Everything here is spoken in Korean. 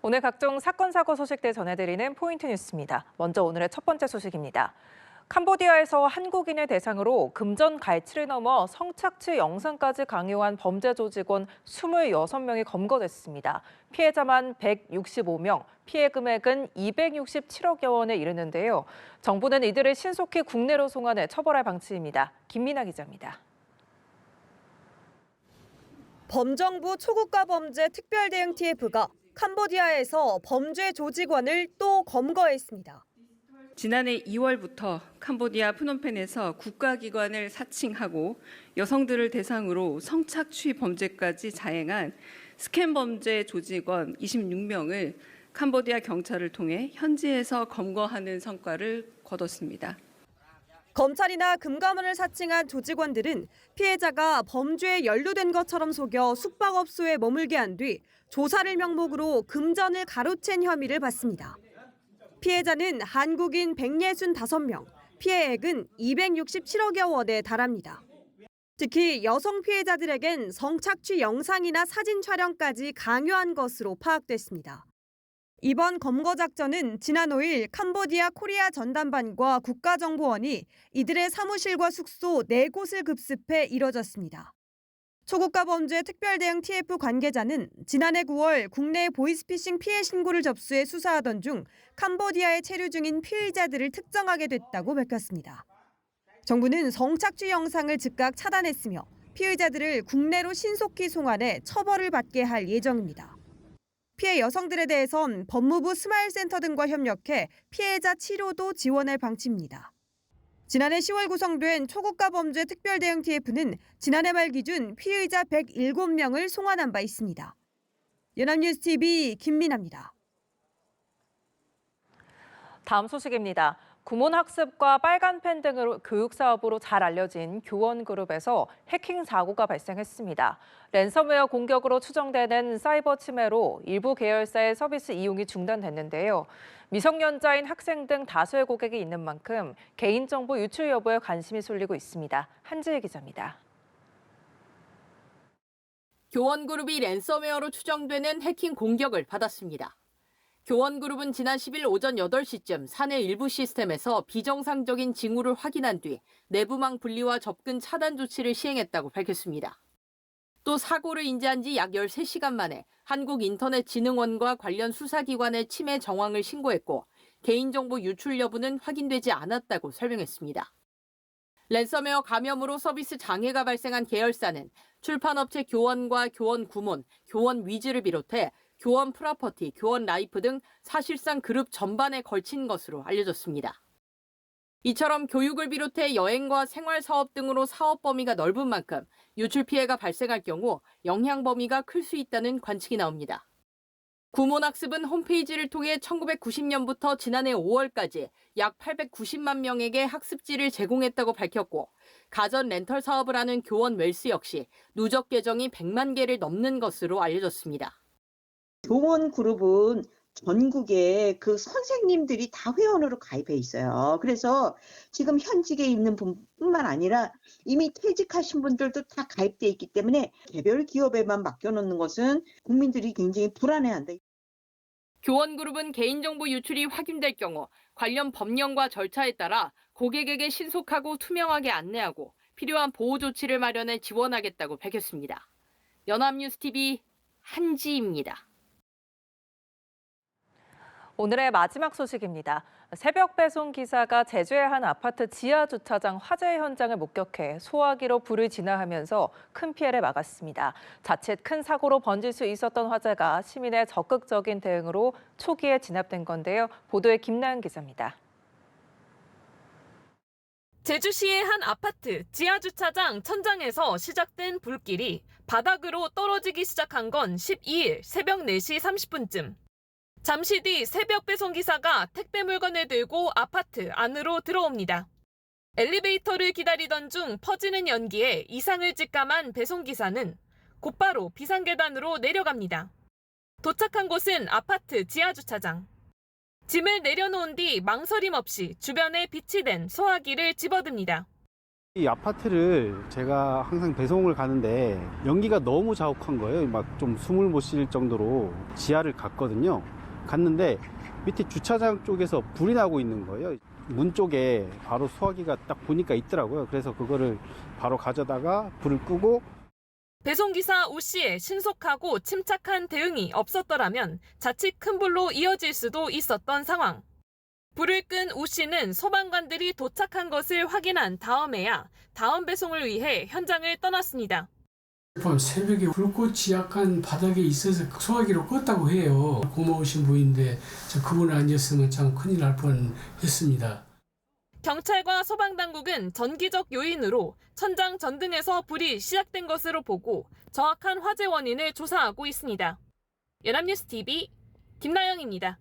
오늘 각종 사건, 사고 소식들 전해드리는 포인트 뉴스입니다. 먼저 오늘의 첫 번째 소식입니다. 캄보디아에서 한국인을 대상으로 금전 갈취를 넘어 성착취 영상까지 강요한 범죄 조직원 26명이 검거됐습니다. 피해자만 165명, 피해 금액은 267억여 원에 이르는데요. 정부는 이들을 신속히 국내로 송환해 처벌할 방침입니다. 김민아 기자입니다. 범정부 초국가 범죄 특별대응 TF가 캄보디아에서 범죄 조직원을 또 검거했습니다. 지난해 2월부터 캄보디아 프놈펜에서 국가기관을 사칭하고 여성들을 대상으로 성착취 범죄까지 자행한 스캠 범죄 조직원 26명을 캄보디아 경찰을 통해 현지에서 검거하는 성과를 거뒀습니다. 검찰이나 금감원을 사칭한 조직원들은 피해자가 범죄에 연루된 것처럼 속여 숙박업소에 머물게 한 뒤 조사를 명목으로 금전을 가로챈 혐의를 받습니다. 피해자는 한국인 165명, 피해액은 267억여 원에 달합니다. 특히 여성 피해자들에겐 성착취 영상이나 사진 촬영까지 강요한 것으로 파악됐습니다. 이번 검거 작전은 지난 5일 캄보디아 코리아 전담반과 국가정보원이 이들의 사무실과 숙소 4곳을 급습해 이뤄졌습니다. 초국가 범죄 특별대응 TF 관계자는 지난해 9월 국내 보이스피싱 피해 신고를 접수해 수사하던 중 캄보디아에 체류 중인 피의자들을 특정하게 됐다고 밝혔습니다. 정부는 성착취 영상을 즉각 차단했으며 피의자들을 국내로 신속히 송환해 처벌을 받게 할 예정입니다. 피해 여성들에 대해선 법무부 스마일센터 등과 협력해 피해자 치료도 지원할 방침입니다. 지난해 10월 구성된 초국가 범죄 특별대응 TF는 지난해 말 기준 피의자 107명을 송환한 바 있습니다. 연합뉴스TV 김민아입니다. 다음 소식입니다. 구몬학습과 빨간펜 등으로 교육 사업으로 잘 알려진 교원그룹에서 해킹 사고가 발생했습니다. 랜섬웨어 공격으로 추정되는 사이버 침해로 일부 계열사의 서비스 이용이 중단됐는데요. 미성년자인 학생 등 다수의 고객이 있는 만큼 개인정보 유출 여부에 관심이 쏠리고 있습니다. 한지혜 기자입니다. 교원그룹이 랜섬웨어로 추정되는 해킹 공격을 받았습니다. 교원그룹은 지난 10일 오전 8시쯤 사내 일부 시스템에서 비정상적인 징후를 확인한 뒤 내부망 분리와 접근 차단 조치를 시행했다고 밝혔습니다. 또 사고를 인지한 지 약 13시간 만에 한국인터넷진흥원과 관련 수사기관에 침해 정황을 신고했고 개인정보 유출 여부는 확인되지 않았다고 설명했습니다. 랜섬웨어 감염으로 서비스 장애가 발생한 계열사는 출판업체 교원과 교원 구몬, 교원 위즈를 비롯해 교원 프라퍼티, 교원 라이프 등 사실상 그룹 전반에 걸친 것으로 알려졌습니다. 이처럼 교육을 비롯해 여행과 생활 사업 등으로 사업 범위가 넓은 만큼 유출 피해가 발생할 경우 영향 범위가 클 수 있다는 관측이 나옵니다. 구몬학습은 홈페이지를 통해 1990년부터 지난해 5월까지 약 890만 명에게 학습지를 제공했다고 밝혔고 가전 렌털 사업을 하는 교원 웰스 역시 누적 계정이 100만 개를 넘는 것으로 알려졌습니다. 교원그룹은 전국에 그 선생님들이 다 회원으로 가입해 있어요. 그래서 지금 현직에 있는 분뿐만 아니라 이미 퇴직하신 분들도 다 가입돼 있기 때문에 개별 기업에만 맡겨놓는 것은 국민들이 굉장히 불안해한다. 교원그룹은 개인정보 유출이 확인될 경우 관련 법령과 절차에 따라 고객에게 신속하고 투명하게 안내하고 필요한 보호 조치를 마련해 지원하겠다고 밝혔습니다. 연합뉴스TV 한지입니다. 오늘의 마지막 소식입니다. 새벽 배송 기사가 제주의 한 아파트 지하 주차장 화재 현장을 목격해 소화기로 불을 진화하면서 큰 피해를 막았습니다. 자칫 큰 사고로 번질 수 있었던 화재가 시민의 적극적인 대응으로 초기에 진압된 건데요. 보도에 김나은 기자입니다. 제주시의 한 아파트 지하 주차장 천장에서 시작된 불길이 바닥으로 떨어지기 시작한 건 12일 새벽 4시 30분쯤. 잠시 뒤 새벽 배송기사가 택배 물건을 들고 아파트 안으로 들어옵니다. 엘리베이터를 기다리던 중 퍼지는 연기에 이상을 직감한 배송기사는 곧바로 비상계단으로 내려갑니다. 도착한 곳은 아파트 지하주차장. 짐을 내려놓은 뒤 망설임 없이 주변에 비치된 소화기를 집어듭니다. 이 아파트를 제가 항상 배송을 가는데 연기가 너무 자욱한 거예요. 막 좀 숨을 못 쉴 정도로 지하를 갔거든요. 갔는데 밑에 주차장 쪽에서 불이 나고 있는 거예요. 문 쪽에 바로 수화기가 딱 보니까 있더라고요. 그래서 그거를 바로 가져다가 불을 끄고 배송기사 오 씨의 신속하고 침착한 대응이 없었더라면 자칫 큰 불로 이어질 수도 있었던 상황. 불을 끈 오 씨는 소방관들이 도착한 것을 확인한 다음에야 다음 배송을 위해 현장을 떠났습니다. 밤 새벽에 불꽃이 약간 바닥에 있어서 소화기로 껐다고 해요. 고마우신 분인데 그분 아니었으면 참 큰일 날 뻔했습니다. 경찰과 소방당국은 전기적 요인으로 천장 전등에서 불이 시작된 것으로 보고 정확한 화재 원인을 조사하고 있습니다. 연합뉴스 TV 김나영입니다.